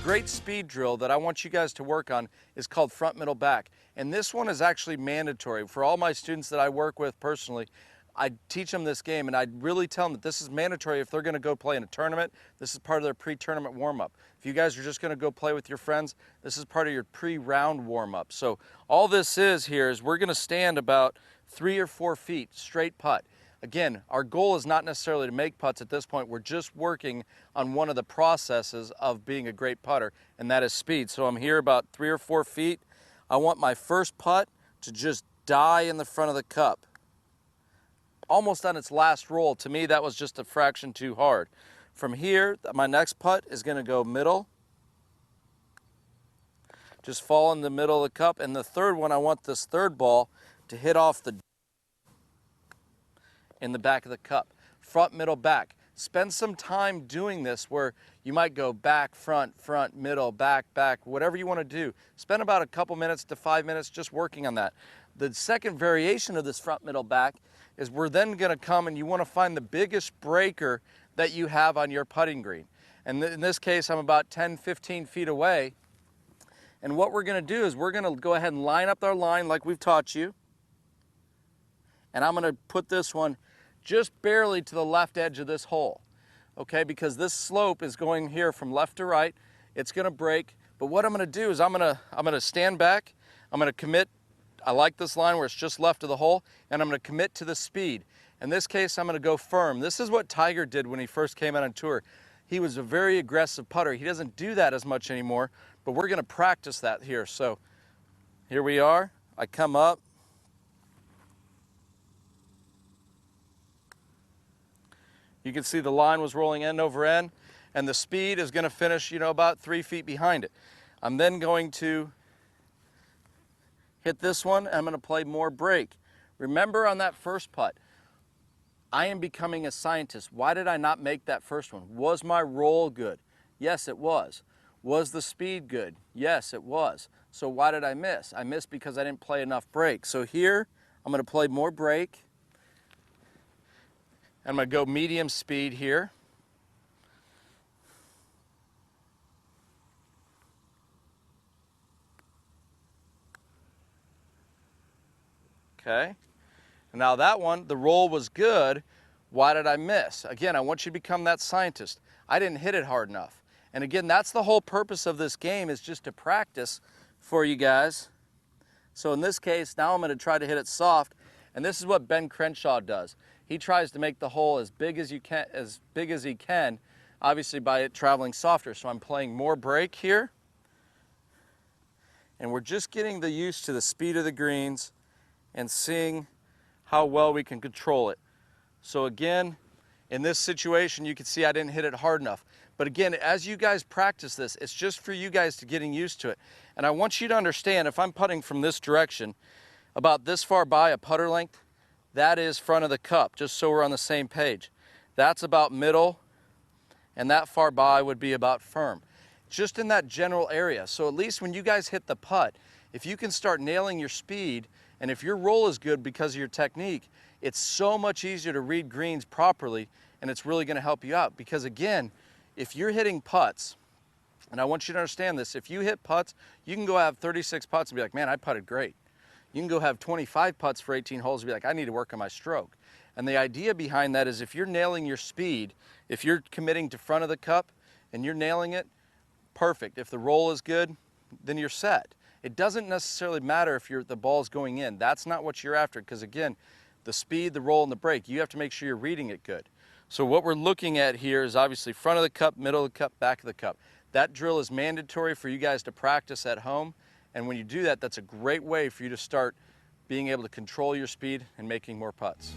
great speed drill that I want you guys to work on is called front, middle, back. And this one is actually mandatory. For all my students that I work with personally, I teach them this game and I really tell them that this is mandatory if they're gonna go play in a tournament. This is part of their pre-tournament warm-up. If you guys are just gonna go play with your friends, this is part of your pre-round warm-up. So all this is here is we're gonna stand about 3 or 4 feet straight putt. Again, our goal is not necessarily to make putts at this point. We're just working on one of the processes of being a great putter, and that is speed. So I'm here about 3 or 4 feet. I want my first putt to just die in the front of the cup. Almost on its last roll. To me, that was just a fraction too hard. From here, my next putt is going to go middle. Just fall in the middle of the cup. And the third one, I want this third ball to hit off the in the back of the cup. Front, middle, back. Spend some time doing this where you might go back, front, front, middle, back, back, whatever you want to do. Spend about a couple minutes to 5 minutes just working on that. The second variation of this front, middle, back is we're then going to come and you want to find the biggest breaker that you have on your putting green. And in this case, I'm about 10, 15 feet away. And what we're going to do is we're going to go ahead and line up our line like we've taught you. And I'm going to put this one just barely to the left edge of this hole, okay? Because this slope is going here from left to right. It's going to break, but what I'm going to do is I'm going to stand back. I'm going to commit. I like this line where it's just left of the hole, and I'm going to commit to the speed. In this case, I'm going to go firm. This is what Tiger did when he first came out on tour. He was a very aggressive putter. He doesn't do that as much anymore, but we're going to practice that here. So here we are. I come up. You can see the line was rolling end over end, and the speed is going to finish, about 3 feet behind it. I'm then going to hit this one, and I'm going to play more break. Remember on that first putt, I am becoming a scientist. Why did I not make that first one? Was my roll good? Yes, it was. Was the speed good? Yes, it was. So why did I miss? I missed because I didn't play enough break. So here, I'm going to play more break. I'm going to go medium speed here. Okay. Now that one, the roll was good. Why did I miss? Again, I want you to become that scientist. I didn't hit it hard enough. And again, that's the whole purpose of this game, is just to practice for you guys. So in this case, now I'm going to try to hit it soft. And this is what Ben Crenshaw does. He tries to make the hole as big as he can, obviously by it traveling softer. So I'm playing more break here. And we're just getting the use to the speed of the greens and seeing how well we can control it. So again, in this situation, you can see I didn't hit it hard enough. But again, as you guys practice this, it's just for you guys to getting used to it. And I want you to understand, if I'm putting from this direction, about this far by a putter length, that is front of the cup, just so we're on the same page. That's about middle, and that far by would be about firm. Just in that general area. So at least when you guys hit the putt, if you can start nailing your speed, and if your roll is good because of your technique, it's so much easier to read greens properly, and it's really going to help you out. Because again, if you're hitting putts, and I want you to understand this, if you hit putts, you can go have 36 putts and be like, man, I putted great. You can go have 25 putts for 18 holes and be like, I need to work on my stroke. And the idea behind that is if you're nailing your speed, if you're committing to front of the cup and you're nailing it, perfect. If the roll is good, then you're set. It doesn't necessarily matter if the ball's going in. That's not what you're after, because again, the speed, the roll, and the break, you have to make sure you're reading it good. So what we're looking at here is obviously front of the cup, middle of the cup, back of the cup. That drill is mandatory for you guys to practice at home. And when you do that, that's a great way for you to start being able to control your speed and making more putts.